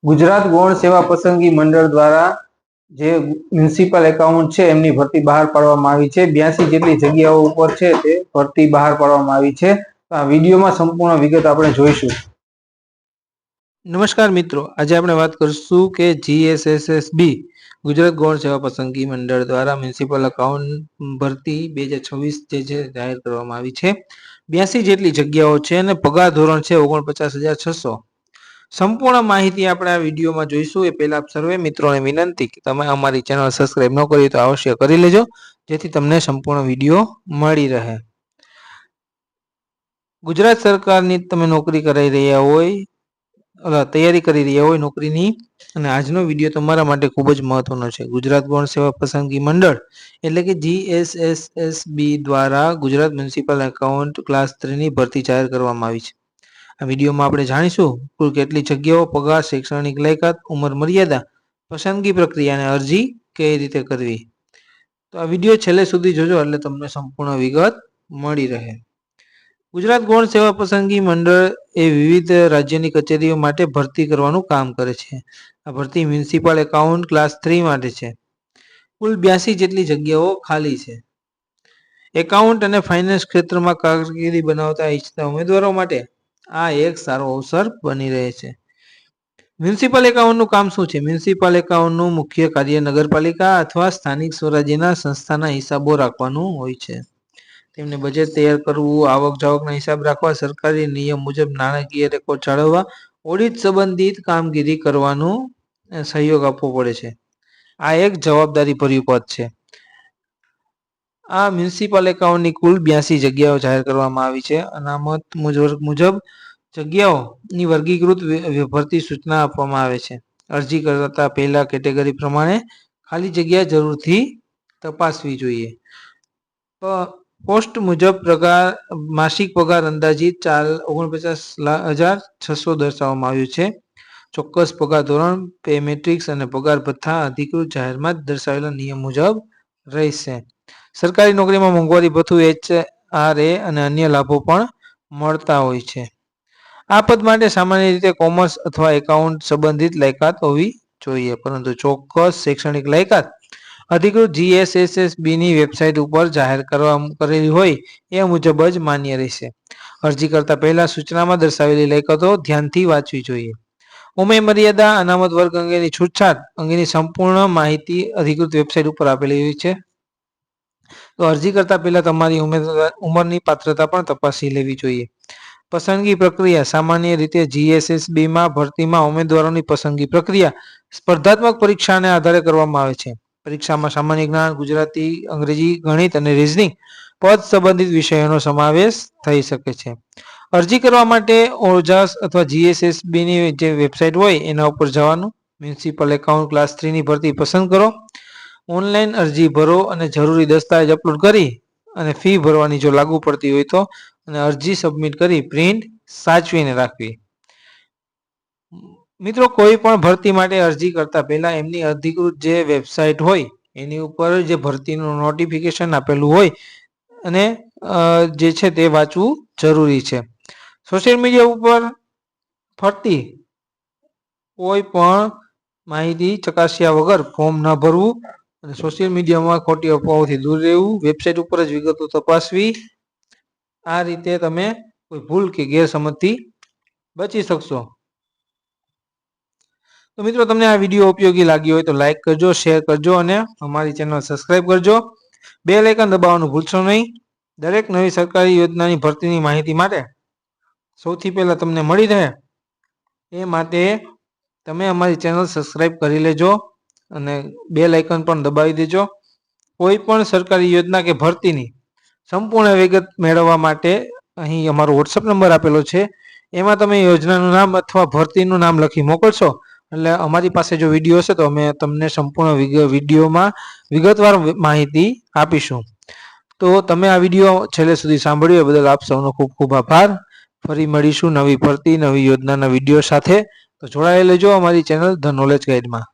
ગુજરાત ગૌણ સેવા પસંદગી મંડળ દ્વારા જે મ્યુનિસિપલ એકાઉન્ટ છે એમની ભરતી બહાર પાડવામાં આવી છે। 82 જેટલી જગ્યાઓ ઉપર છે તે ભરતી બહાર પાડવામાં આવી છે। આ વિડીયોમાં સંપૂર્ણ વિગત આપણે જોઈશું। નમસ્કાર મિત્રો, આજે આપણે વાત કરીશું કે GSSSB ગુજરાત ગૌણ સેવા પસંદગી મંડળ દ્વારા મ્યુનિસિપલ એકાઉન્ટ ભરતી 2026 જે જાહેર કરવામાં આવી છે। 82 જેટલી જગ્યાઓ છે અને પગાર ધોરણ છે 49,600। સંપૂર્ણ માહિતી આપણે આ વિડીયોમાં જોઈશું। એ પહેલા સર્વે મિત્રોને વિનંતી કે તમે અમારી ચેનલ સબસ્ક્રાઇબ ન કરી તો અવશ્ય કરી લેજો, જેથી તમને સંપૂર્ણ વિડીયો મળી રહે। ગુજરાત સરકારની તમે નોકરી કરાઈ રહ્યા હોય, તૈયારી કરી રહ્યા હોય નોકરીની, અને આજનો વિડીયો તમારા માટે ખૂબ જ મહત્વનો છે। ગુજરાત ગૌણ સેવા પસંદગી મંડળ એટલે કે GSSSB દ્વારા ગુજરાત મ્યુનિસિપલ એકાઉન્ટ ક્લાસ 3 ની ભરતી જાહેર કરવામાં આવી છે। આ વિડીયોમાં આપણે જાણીશું કુલ કેટલી જગ્યાઓ, પગાર, શૈક્ષણિક લાયકાત, ઉંમર મર્યાદા, પસંદગી પ્રક્રિયા અને અરજી કઈ રીતે કરવી। તો આ વિડીયો છેલ્લે સુધી જોજો એટલે તમને સંપૂર્ણ વિગત મળી રહે। ગુજરાત ગૌણ સેવા પસંદગી મંડળ એ વિવિધ રાજ્યની કચેરીઓ માટે ભરતી કરવાનું કામ કરે છે। આ ભરતી મ્યુનિસિપલ એકાઉન્ટ ક્લાસ 3 માટે છે। કુલ 82 જેટલી જગ્યાઓ ખાલી છે। એકાઉન્ટ અને ફાઇનાન્સ ક્ષેત્રમાં કારકિર્દી બનાવતા ઈચ્છતા ઉમેદવારો માટે આ એક સારો અવસર બની રહે છે। મ્યુનિસિપલ એકાઉન્ટનું કામ શું છે? મ્યુનિસિપલ એકાઉન્ટનું મુખ્ય કાર્ય નગરપાલિકા અથવા સ્થાનિક સ્વરાજ્યના સંસ્થાના હિસાબો રાખવાનું હોય છે। તેમને બજેટ તૈયાર કરવું, આવક જાવકના હિસાબ રાખવા, સરકારી નિયમ મુજબ નાણાકીય રેકોર્ડ જાળવવા, ઓડિટ સંબંધિત કામગીરી કરવાનું સહયોગ આપવો પડે છે। આ એક જવાબદારી ભર્યું પદ છે। આ મ્યુનિસિપલ એકાઉન્ટની કુલ 82 જગ્યાઓ જાહેર કરવામાં આવી છે। અનામત મુજબ જગ્યાઓની વર્ગીકૃત ભરતી સૂચના આપવામાં આવે છે। અરજી કરતા પહેલા કેટેગરી પ્રમાણે ખાલી જગ્યા જરૂરથી તપાસવી જોઈએ। પોસ્ટ મુજબ પગાર, માસિક પગાર અંદાજિત 49,600 દર્શાવવામાં આવ્યું છે। ચોક્કસ પગાર ધોરણ, પે મેટ્રિક્સ અને પગાર ભથ્થા અધિકૃત જાહેરમાં દર્શાવેલા નિયમ મુજબ રહેશે। સરકારી નોકરીમાં મોંઘવારી ભથ્થું, HRA અને અન્ય લાભો પણ મળતા હોય છે। આ પદ માટે સામાન્ય રીતે કોમર્સ અથવા એકાઉન્ટ સંબંધિત લાયકાત હોવી જોઈએ, પરંતુ ચોક્કસ શૈક્ષણિક લાયકાત અધિકૃત GSSSB ની વેબસાઇટ ઉપર જાહેર કરેલી હોય એ મુજબ જ માન્ય રહેશે। અરજી કરતા પહેલા સૂચનામાં દર્શાવેલી લાયકાતો ધ્યાનથી વાંચવી જોઈએ। ઉંમર મર્યાદા, અનામત વર્ગ અંગેની છૂટછાટ અંગેની સંપૂર્ણ માહિતી અધિકૃત વેબસાઇટ ઉપર આપેલી હોય છે। તો અરજી કરતા પહેલા તમારી ઉંમરની પાત્રતા પણ તપાસી લેવી જોઈએ। પસંદગી પ્રક્રિયા સામાન્ય રીતે GSSB માં ભરતીમાં ઉમેદવારોની પસંદગી પ્રક્રિયા સ્પર્ધાત્મક પરીક્ષાને આધારે કરવામાં આવે છે। પરીક્ષામાં સામાન્ય જ્ઞાન, ગુજરાતી, અંગ્રેજી, ગણિત અને રીઝનિંગ પદ સંબંધિત વિષયોનો સમાવેશ થઈ શકે છે। અરજી કરવા માટે ઓજાસ અથવા GSSB ની જે વેબસાઇટ હોય એના ઉપર જવાનું। મ્યુનિસિપલ એકાઉન્ટ ક્લાસ 3 ની ભરતી પસંદ કરો, ઓનલાઈન અરજી ભરો અને જરૂરી દસ્તાવેજ અપલોડ કરી અને ફી ભરવાની જો લાગુ પડતી હોય તો, અને અરજી સબમિટ કરી પ્રિન્ટ સાચવીને રાખવી। મિત્રો, કોઈ પણ ભરતી માટે અરજી કરતા પહેલા એમની અધિકૃત જે વેબસાઇટ હોય એની ઉપર જે ભરતીનું નોટિફિકેશન આપેલું હોય અને જે છે તે વાંચવું જરૂરી છે। સોશિયલ મીડિયા ઉપર ફરતી કોઈ પણ માહિતી ચકાસ્યા વગર ફોર્મ ન ભરવું અને સોશિયલ મીડિયામાં ખોટી અફવાઓથી દૂર રહેવું, વેબસાઇટ ઉપર જ વિગતો તપાસવી। આ રીતે તમે કોઈ ભૂલ કે ગેરસમજથી બચી શકશો। તો મિત્રો, તમને આ વિડીયો ઉપયોગી લાગ્યો હોય તો લાઈક કરજો, શેર કરજો અને અમારી ચેનલ સબસ્ક્રાઇબ કરજો। બેલ આઇકન દબાવવાનું ભૂલશો નહીં। દરેક નવી સરકારી યોજનાની ભરતીની માહિતી માટે સૌથી પહેલા તમને મળી રહે એ માટે તમે અમારી ચેનલ સબસ્ક્રાઇબ કરી લેજો અને બેલ આઇકન પણ દબાવી દેજો। કોઈ પણ સરકારી યોજના કે ભરતીની સંપૂર્ણ વિગત મેળવવા માટે અહીં અમારો વોટ્સઅપ નંબર આપેલો છે, એમાં તમે યોજનાનું નામ અથવા ભરતીનું નામ લખી મોકલશો એટલે અમારી પાસે જો વિડીયો હશે તો અમે તમને સંપૂર્ણ વિડીયોમાં વિગતવાર માહિતી આપીશું। તો તમે આ વિડીયો છેલ્લે સુધી સાંભળ્યો એ બદલ આપ સૌનો ખૂબ ખૂબ આભાર। ફરી મળીશું નવી ભરતી, નવી યોજનાના વિડીયો સાથે। તો જોડાયેલા રહેજો અમારી ચેનલ ધ નોલેજ ગાઈડમાં।